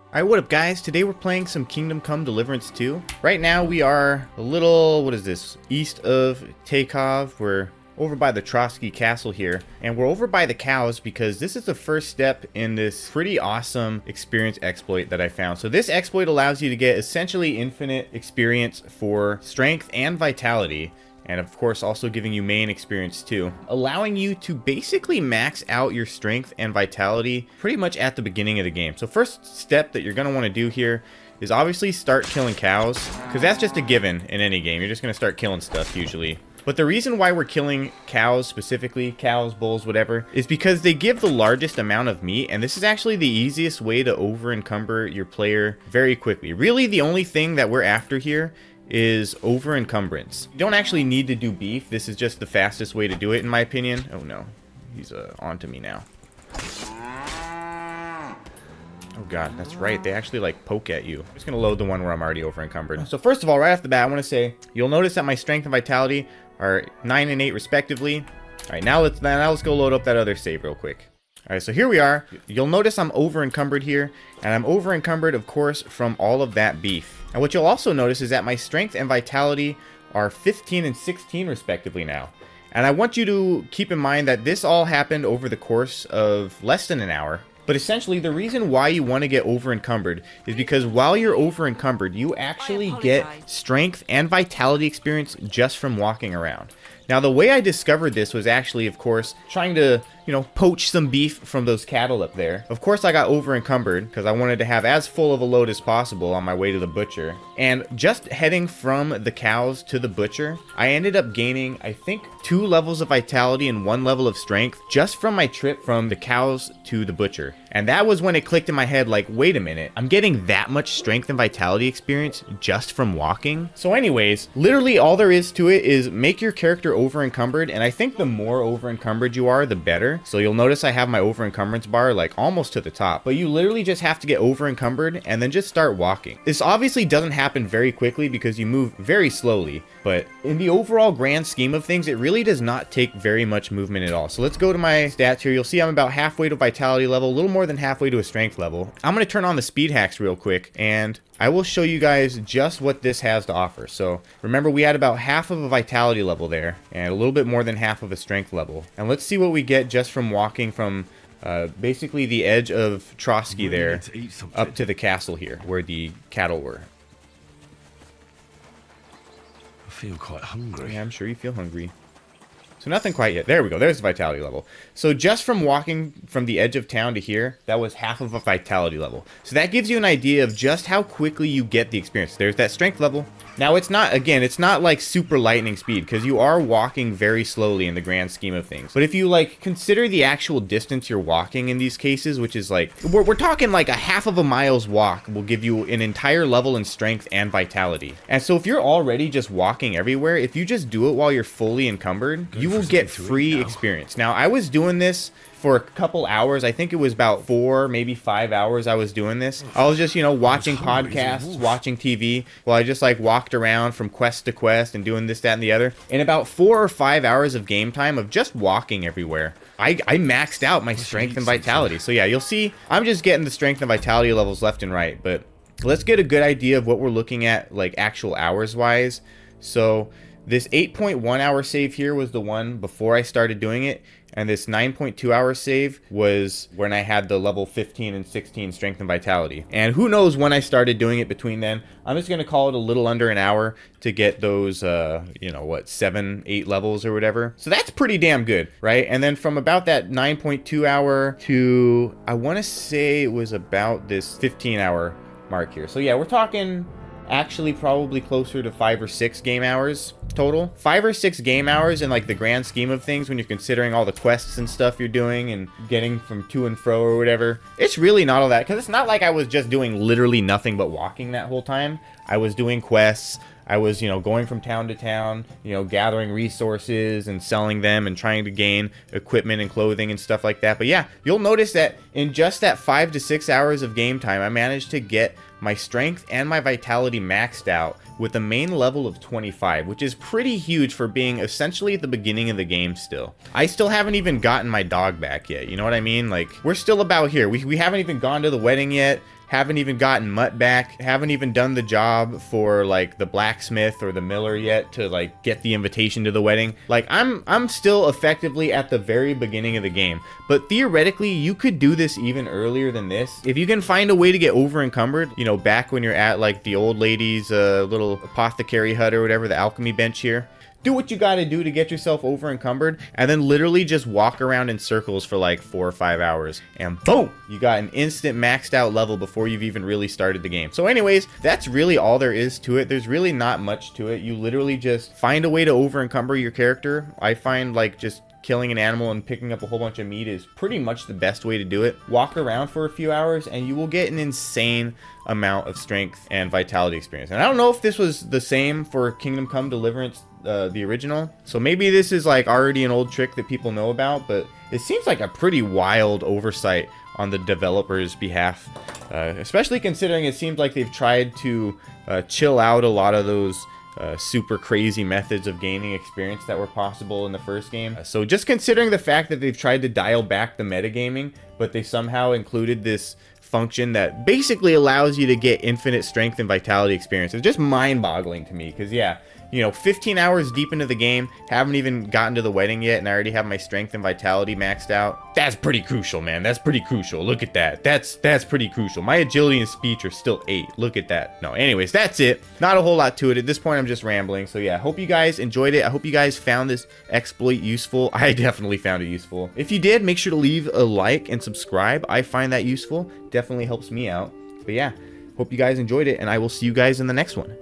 Alright, what up guys? Today we're playing some Kingdom Come Deliverance 2. Right now we are a little, what is this, east of Takov. We're over by the Trotsky Castle here. And we're over by the cows because this is the first step in this pretty awesome experience exploit that I found. So this exploit allows you to get essentially infinite experience for strength and vitality. And of course also giving you main experience too, allowing you to basically max out your strength and vitality pretty much at the beginning of the game. So first step that you're going to want to do here is obviously start killing cows, because that's just a given in any game. You're just going to start killing stuff usually. But the reason why we're killing cows specifically, cows, bulls, whatever, is because they give the largest amount of meat, and this is actually the easiest way to over encumber your player very quickly. Really the only thing that we're after here is over encumbrance. You don't actually need to do beef. This is just the fastest way to do it in my opinion. Oh no, he's onto me now. Oh god, that's right, they actually like poke at you. I'm just gonna load the one where I'm already over encumbered. So first of all, right off the bat, I want to say you'll notice that my strength and vitality are 9 and 8 respectively. All right, now let's go load up that other save real quick. All right, so here we are. You'll notice I'm over encumbered here, and I'm over encumbered of course from all of that beef. And what you'll also notice is that my strength and vitality are 15 and 16 respectively now. And I want you to keep in mind that this all happened over the course of less than an hour. But essentially the reason why you want to get over encumbered is because while you're over encumbered, you actually get strength and vitality experience just from walking around. Now the way I discovered this was actually, of course, trying to, poach some beef from those cattle up there. Of course I got over encumbered because I wanted to have as full of a load as possible on my way to the butcher. And just heading from the cows to the butcher, I ended up gaining, I think, 2 levels of vitality and 1 level of strength just from my trip from the cows to the butcher. And that was when it clicked in my head like, wait a minute, I'm getting that much strength and vitality experience just from walking? So anyways, literally all there is to it is make your character over encumbered, and I think the more over encumbered you are, the better. So you'll notice I have my over encumbrance bar like almost to the top, but you literally just have to get over encumbered and then just start walking. This obviously doesn't happen very quickly because you move very slowly, but in the overall grand scheme of things, it really does not take very much movement at all. So let's go to my stats here. You'll see I'm about halfway to vitality level, a little more than halfway to a strength level. I'm going to turn on the speed hacks real quick, and I will show you guys just what this has to offer. So remember, we had about half of a vitality level there and a little bit more than half of a strength level. And let's see what we get just from walking from basically the edge of Trotsky there up to the castle here where the cattle were. I feel quite hungry. Yeah, I'm sure you feel hungry. So nothing quite yet. There we go. There's the vitality level. So just from walking from the edge of town to here, that was half of a vitality level. So that gives you an idea of just how quickly you get the experience. There's that strength level. Now it's not, again, it's not like super lightning speed because you are walking very slowly in the grand scheme of things. But if you like consider the actual distance you're walking in these cases, which is like, we're talking like a half of a mile's walk will give you an entire level in strength and vitality. And so if you're already just walking everywhere, if you just do it while you're fully encumbered, you will get free experience. Now I was doing this for a couple hours. I think it was about 4, maybe 5 hours I was doing this. I was just, watching podcasts, watching TV, while I just like walked around from quest to quest and doing this, that, and the other. In about 4 or 5 hours of game time of just walking everywhere, I maxed out my strength and vitality. So yeah, you'll see I'm just getting the strength and vitality levels left and right, but let's get a good idea of what we're looking at like actual hours wise. So this 8.1 hour save here was the one before I started doing it, and this 9.2 hour save was when I had the level 15 and 16 strength and vitality. And who knows when I started doing it between then. I'm just going to call it a little under an hour to get those, 7, 8 levels or whatever. So that's pretty damn good, right? And then from about that 9.2 hour to, I want to say it was about this 15 hour mark here. So yeah, we're talking actually probably closer to 5 or 6 game hours total. 5 or 6 game hours in like the grand scheme of things when you're considering all the quests and stuff you're doing and getting from to and fro or whatever. It's really not all that, because it's not like I was just doing literally nothing but walking that whole time. I was doing quests. I was, going from town to town, gathering resources and selling them and trying to gain equipment and clothing and stuff like that. But yeah, you'll notice that in just that 5 to 6 hours of game time, I managed to get my strength and my vitality maxed out with a main level of 25, which is pretty huge for being essentially at the beginning of the game still. I still haven't even gotten my dog back yet, you know what I mean? Like, we're still about here. We haven't even gone to the wedding yet. haven't even gotten Mutt back, haven't even done the job for like the blacksmith or the miller yet to like get the invitation to the wedding. Like I'm still effectively at the very beginning of the game, but theoretically you could do this even earlier than this if you can find a way to get over encumbered, you know, back when you're at like the old lady's little apothecary hut or whatever, the alchemy bench here. Do what you gotta do to get yourself over encumbered, and then literally just walk around in circles for like 4 or 5 hours, and boom, you got an instant maxed out level before you've even really started the game. So anyways, that's really all there is to it. There's really not much to it. You literally just find a way to over encumber your character. I find like just killing an animal and picking up a whole bunch of meat is pretty much the best way to do it. Walk around for a few hours and you will get an insane amount of strength and vitality experience. And I don't know if this was the same for Kingdom Come Deliverance, the original, so maybe this is like already an old trick that people know about, but it seems like a pretty wild oversight on the developers' behalf, especially considering it seems like they've tried to chill out a lot of those super crazy methods of gaining experience that were possible in the first game. So just considering the fact that they've tried to dial back the metagaming, but they somehow included this function that basically allows you to get infinite strength and vitality experience, it's just mind-boggling to me, because yeah, you know, 15 hours deep into the game, haven't even gotten to the wedding yet, and I already have my strength and vitality maxed out. That's pretty crucial, man. That's pretty crucial. Look at that. That's pretty crucial. My agility and speech are still 8. Look at that. No, anyways, that's it. Not a whole lot to it. At this point, I'm just rambling. So yeah, hope you guys enjoyed it. I hope you guys found this exploit useful. I definitely found it useful. If you did, make sure to leave a like and subscribe. I find that useful. Definitely helps me out. But yeah, hope you guys enjoyed it, and I will see you guys in the next one.